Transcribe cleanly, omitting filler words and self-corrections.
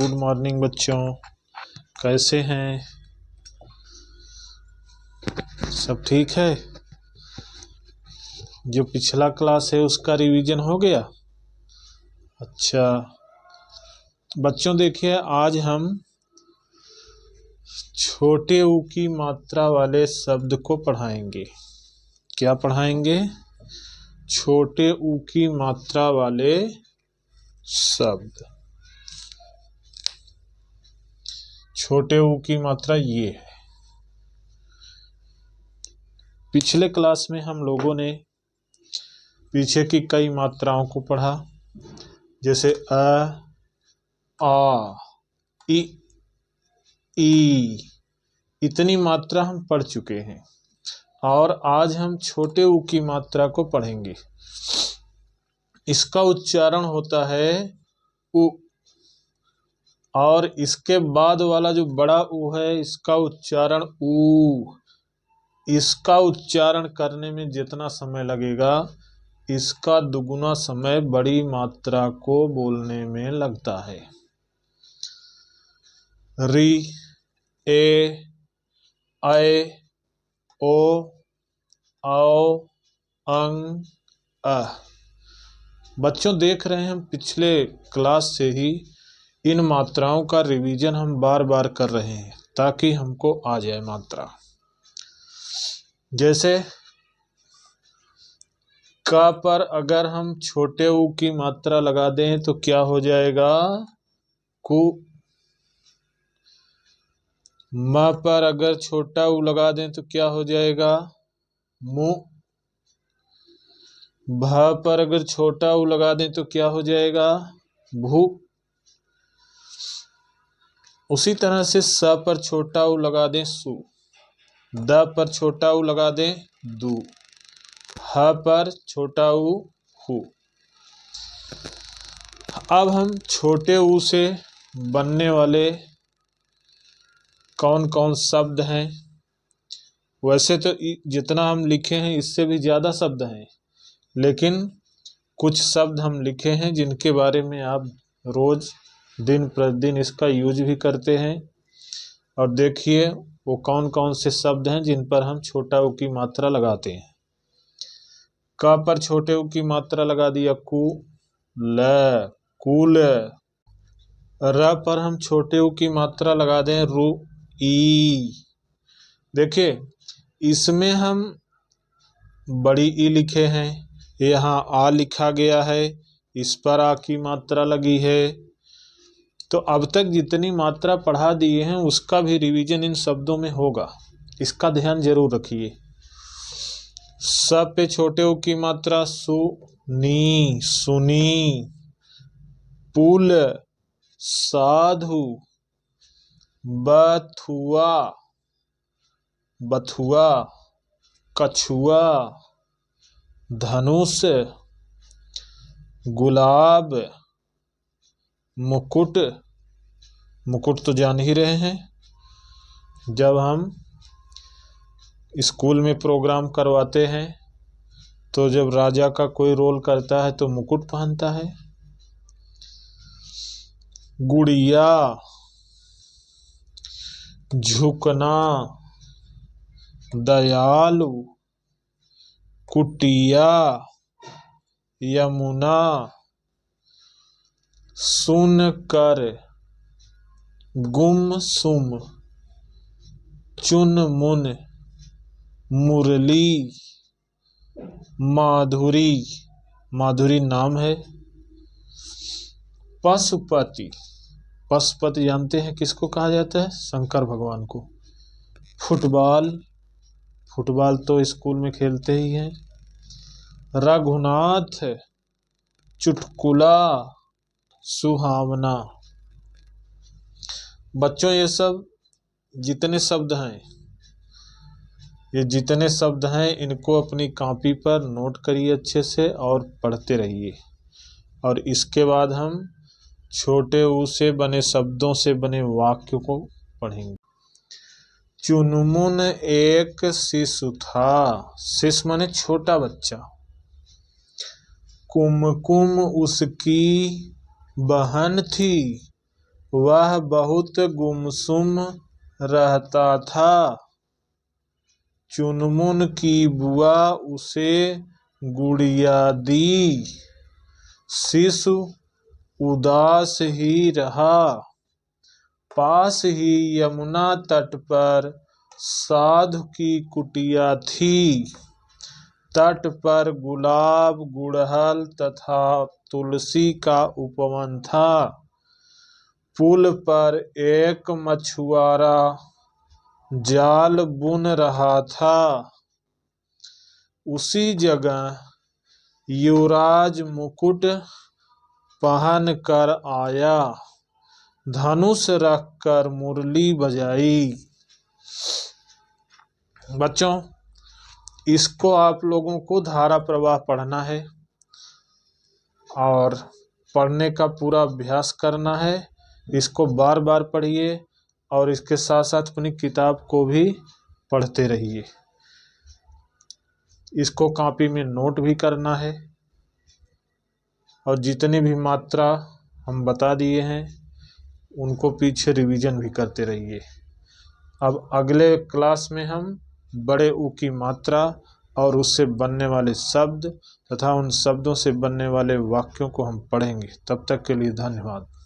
Good morning बच्चों, कैसे हैं? सब ठीक है? जो पिछला क्लास है उसका रिवीजन हो गया? अच्छा बच्चों, देखिए आज हम छोटे ऊ की मात्रा वाले शब्द को पढ़ाएंगे। क्या पढ़ाएंगे? छोटे ऊ की मात्रा वाले शब्द। छोटे ऊ की मात्रा ये है। पिछले क्लास में हम लोगों ने पीछे की कई मात्राओं को पढ़ा, जैसे अ, आ, इ, ई। इतनी मात्रा हम पढ़ चुके हैं और आज हम छोटे ऊ की मात्रा को पढ़ेंगे। इसका उच्चारण होता है उ, और इसके बाद वाला जो बड़ा ऊ है इसका उच्चारण ऊ। इसका उच्चारण करने में जितना समय लगेगा इसका दुगुना समय बड़ी मात्रा को बोलने में लगता है। री, ए, ऐ, ओ, औ, अंग, अ। बच्चों देख रहे हैं हम पिछले क्लास से ही इन मात्राओं का रिवीजन हम बार बार कर रहे हैं ताकि हमको आ जाए मात्रा। जैसे क पर अगर हम छोटे ऊ की मात्रा लगा दें तो क्या हो जाएगा? कु। म पर अगर छोटा ऊ लगा दें तो क्या हो जाएगा? मु। भ पर अगर छोटा ऊ लगा दें तो क्या हो जाएगा? भू। उसी तरह से स पर छोटा ऊ लगा दें सु। द पर छोटा ऊ लगा दें दू। ह पर छोटा ऊ हु। अब हम छोटे ऊ से बनने वाले कौन कौन शब्द हैं? वैसे तो जितना हम लिखे हैं इससे भी ज़्यादा शब्द हैं, लेकिन कुछ शब्द हम लिखे हैं जिनके बारे में आप रोज दिन प्रतिदिन इसका यूज भी करते हैं। और देखिए वो कौन कौन से शब्द हैं जिन पर हम छोटा ऊ की मात्रा लगाते हैं। क पर छोटे ऊ की मात्रा लगा दिया कु, ल, कुल। र पर हम छोटे ऊ की मात्रा लगा दें रु, ई। देखिए इसमें हम बड़ी ई लिखे हैं, यहाँ आ लिखा गया है, इस पर आ की मात्रा लगी है। तो अब तक जितनी मात्रा पढ़ा दिए हैं उसका भी रिवीजन इन शब्दों में होगा, इसका ध्यान जरूर रखिए। स पे छोटे ऊ की मात्रा सु, नी, सुनी। पुल, साधु, बथुआ, बथुआ, कछुआ, धनुष, गुलाब, मुकुट। मुकुट तो जान ही रहे हैं, जब हम स्कूल में प्रोग्राम करवाते हैं तो जब राजा का कोई रोल करता है तो मुकुट पहनता है। गुड़िया, झुकना, दयालु, कुटिया, यमुना, सुनकर, गुमसुम, चुनमुन, मुरली, माधुरी। माधुरी नाम है। पशुपति, पशुपति जानते हैं किसको कहा जाता है? शंकर भगवान को। फुटबॉल, फुटबॉल तो स्कूल में खेलते ही हैं। रघुनाथ, चुटकुला, सुहावना। बच्चों ये सब जितने शब्द हैं, ये जितने शब्द हैं इनको अपनी कॉपी पर नोट करिए अच्छे से और पढ़ते रहिए। और इसके बाद हम छोटे ऊ से बने शब्दों से बने वाक्य को पढ़ेंगे। चुनमुन एक शिशु था। शिशु माने छोटा बच्चा। कुमकुम उसकी बहन थी। वह बहुत गुमसुम रहता था। चुनमुन की बुआ उसे गुड़िया दी। शिशु उदास ही रहा। पास ही यमुना तट पर साधु की कुटिया थी। तट पर गुलाब, गुड़हल तथा तुलसी का उपवन था। पुल पर एक मछुआरा जाल बुन रहा था। उसी जगह युवराज मुकुट पहन कर आया। धनुष रखकर मुरली बजाई। बच्चों, इसको आप लोगों को धारा प्रवाह पढ़ना है और पढ़ने का पूरा अभ्यास करना है। इसको बार बार पढ़िए और इसके साथ साथ अपनी किताब को भी पढ़ते रहिए। इसको कॉपी में नोट भी करना है और जितनी भी मात्रा हम बता दिए हैं उनको पीछे रिवीजन भी करते रहिए। अब अगले क्लास में हम बड़े ऊ की मात्रा और उससे बनने वाले शब्द तथा उन शब्दों से बनने वाले वाक्यों को हम पढ़ेंगे। तब तक के लिए धन्यवाद।